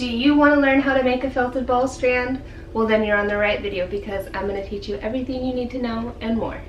Do you want to learn how to make a felted ball strand? Well, then you're on the right video because I'm going to teach you everything you need to know and more.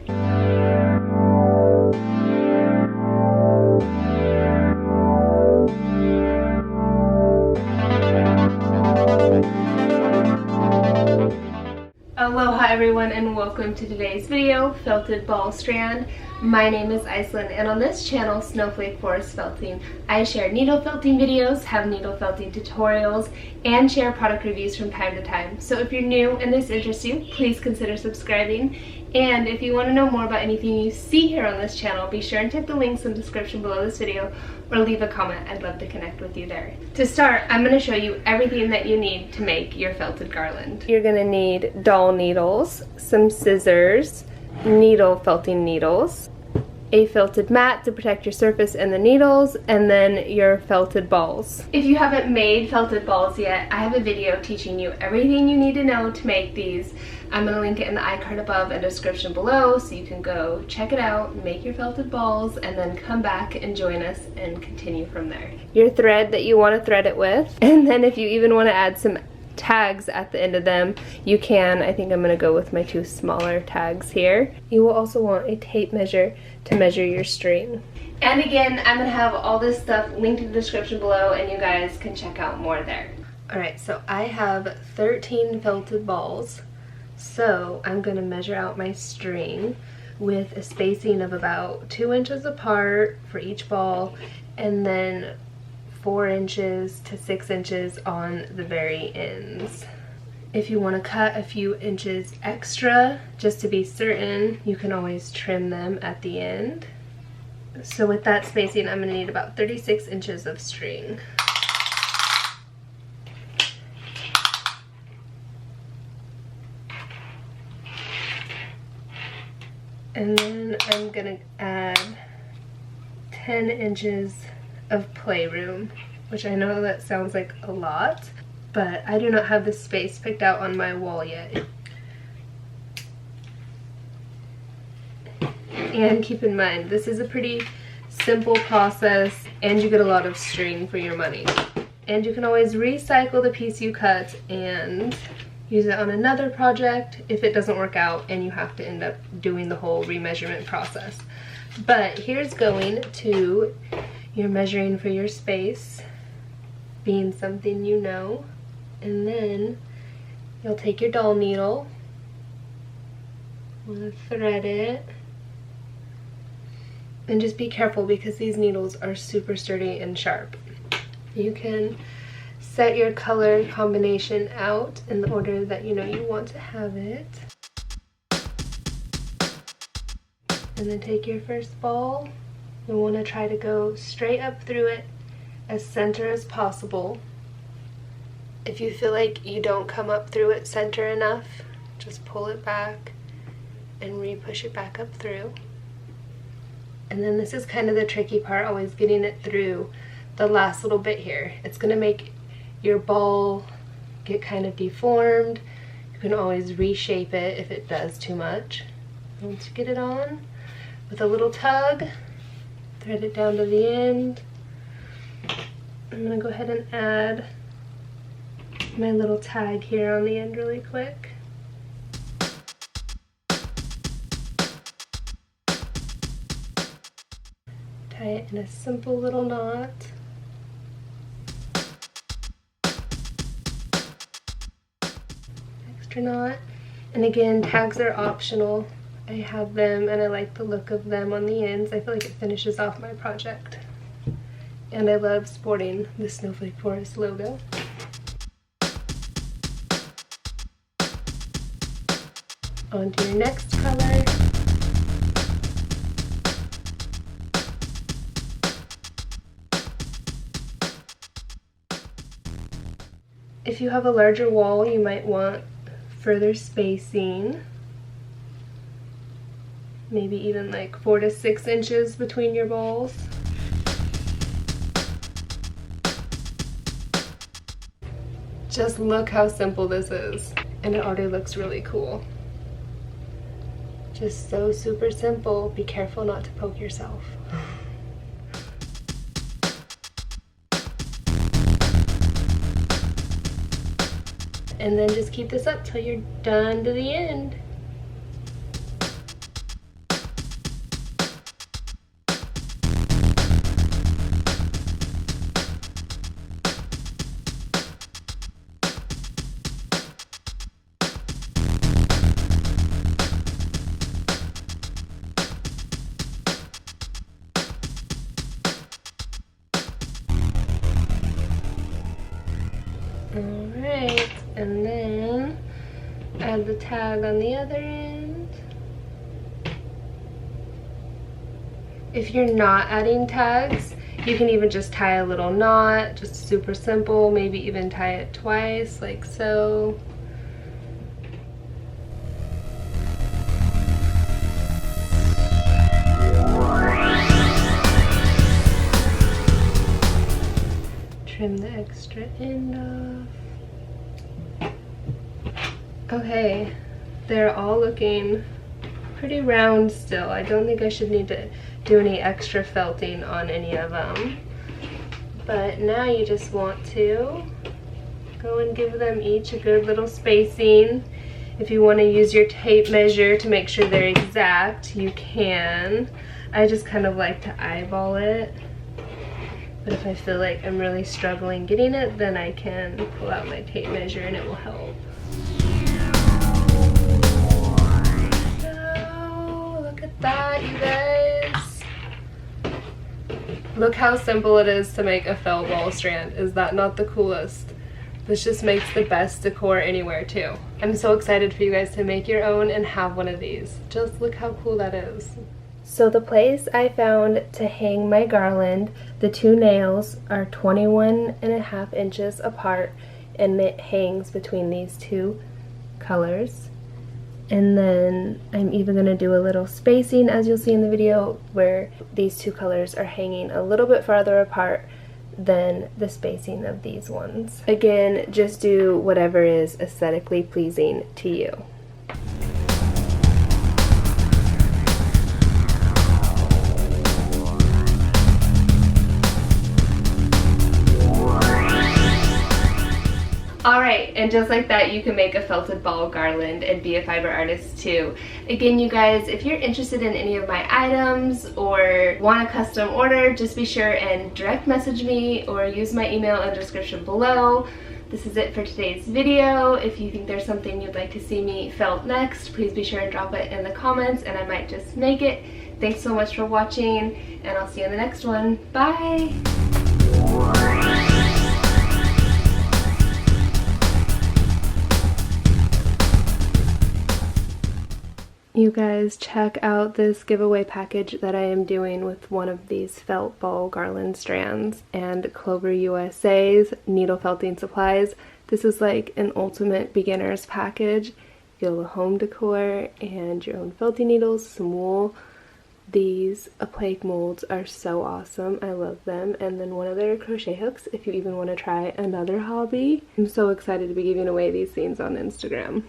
Aloha everyone and welcome to today's video, Felted Ball Strand. My name is Iceland and on this channel, Snowflake Forest Felting, I share needle felting videos, have needle felting tutorials, and share product reviews from time to time. So if you're new and this interests you, please consider subscribing. And if you want to know more about anything you see here on this channel, be sure and check the links in the description below this video or leave a comment. I'd love to connect with you there. To start, I'm going to show you everything that you need to make your felted garland. You're going to need doll needles, some scissors, needle felting needles, a felted mat to protect your surface and the needles, and then your felted balls. If you haven't made felted balls yet, I have a video teaching you everything you need to know to make these. I'm going to link it in the iCard above and description below so you can go check it out, make your felted balls, and then come back and join us and continue from there. Your thread that you want to thread it with, and then if you even want to add some tags at the end of them, you can. I think I'm going to go with my two smaller tags here. You will also want a tape measure to measure your string. And again, I'm going to have all this stuff linked in the description below and you guys can check out more there. Alright, so I have 13 felted balls. So I'm going to measure out my string with a spacing of about 2 inches apart for each ball and then 4 inches to 6 inches on the very ends. If you want to cut a few inches extra, just to be certain, you can always trim them at the end. So with that spacing, I'm going to need about 36 inches of string. And then I'm going to add 10 inches of playroom, which I know that sounds like a lot, but I do not have the space picked out on my wall yet. And keep in mind, this is a pretty simple process and you get a lot of string for your money. And you can always recycle the piece you cut and use it on another project if it doesn't work out and you have to end up doing the whole remeasurement process. But here's going to your measuring for your space being something you know, and then you'll take your doll needle, thread it, and just be careful because these needles are super sturdy and sharp. You can set your color combination out in the order that you know you want to have it. And then take your first ball. You'll want to try to go straight up through it as center as possible. If you feel like you don't come up through it center enough, just pull it back and re-push it back up through. And then this is kind of the tricky part, always getting it through the last little bit here. It's going to make your ball get kind of deformed. You can always reshape it if it does too much. Once you get it on, with a little tug, thread it down to the end. I'm going to go ahead and add my little tag here on the end really quick. Tie it in a simple little knot. Knot. And again, tags are optional. I have them and I like the look of them on the ends. I feel like it finishes off my project. And I love sporting the Snowflake Forest logo. On to your next color. If you have a larger wall, you might want further spacing, maybe even like 4 to 6 inches between your balls. Just look how simple this is, and it already looks really cool. Just so super simple. Be careful not to poke yourself. And then just keep this up till you're done to the end. Alright, and then add the tag on the other end. If you're not adding tags, you can even just tie a little knot, just super simple, maybe even tie it twice, like so. Trim the extra end off. Okay, they're all looking pretty round still. I don't think I should need to do any extra felting on any of them. But now you just want to go and give them each a good little spacing. If you want to use your tape measure to make sure they're exact, you can. I just kind of like to eyeball it. But if I feel like I'm really struggling getting it, then I can pull out my tape measure and it will help. So, look at that, you guys. Look how simple it is to make a felt ball strand. Is that not the coolest? This just makes the best decor anywhere too. I'm so excited for you guys to make your own and have one of these. Just look how cool that is. So the place I found to hang my garland, the two nails are 21.5 inches apart, and it hangs between these two colors. And then I'm even going to do a little spacing, as you'll see in the video, where these two colors are hanging a little bit farther apart than the spacing of these ones. Again, just do whatever is aesthetically pleasing to you. Alright, and just like that, you can make a felted ball garland and be a fiber artist too. Again, you guys, if you're interested in any of my items or want a custom order, just be sure and direct message me or use my email in the description below. This is it for today's video. If you think there's something you'd like to see me felt next, please be sure and drop it in the comments and I might just make it. Thanks so much for watching, and I'll see you in the next one. Bye! You guys, check out this giveaway package that I am doing with one of these felt ball garland strands and Clover USA's needle felting supplies. This is like an ultimate beginner's package. You get a home decor and your own felting needles, some wool. These applique molds are so awesome. I love them. And then one of their crochet hooks if you even want to try another hobby. I'm so excited to be giving away these things on Instagram.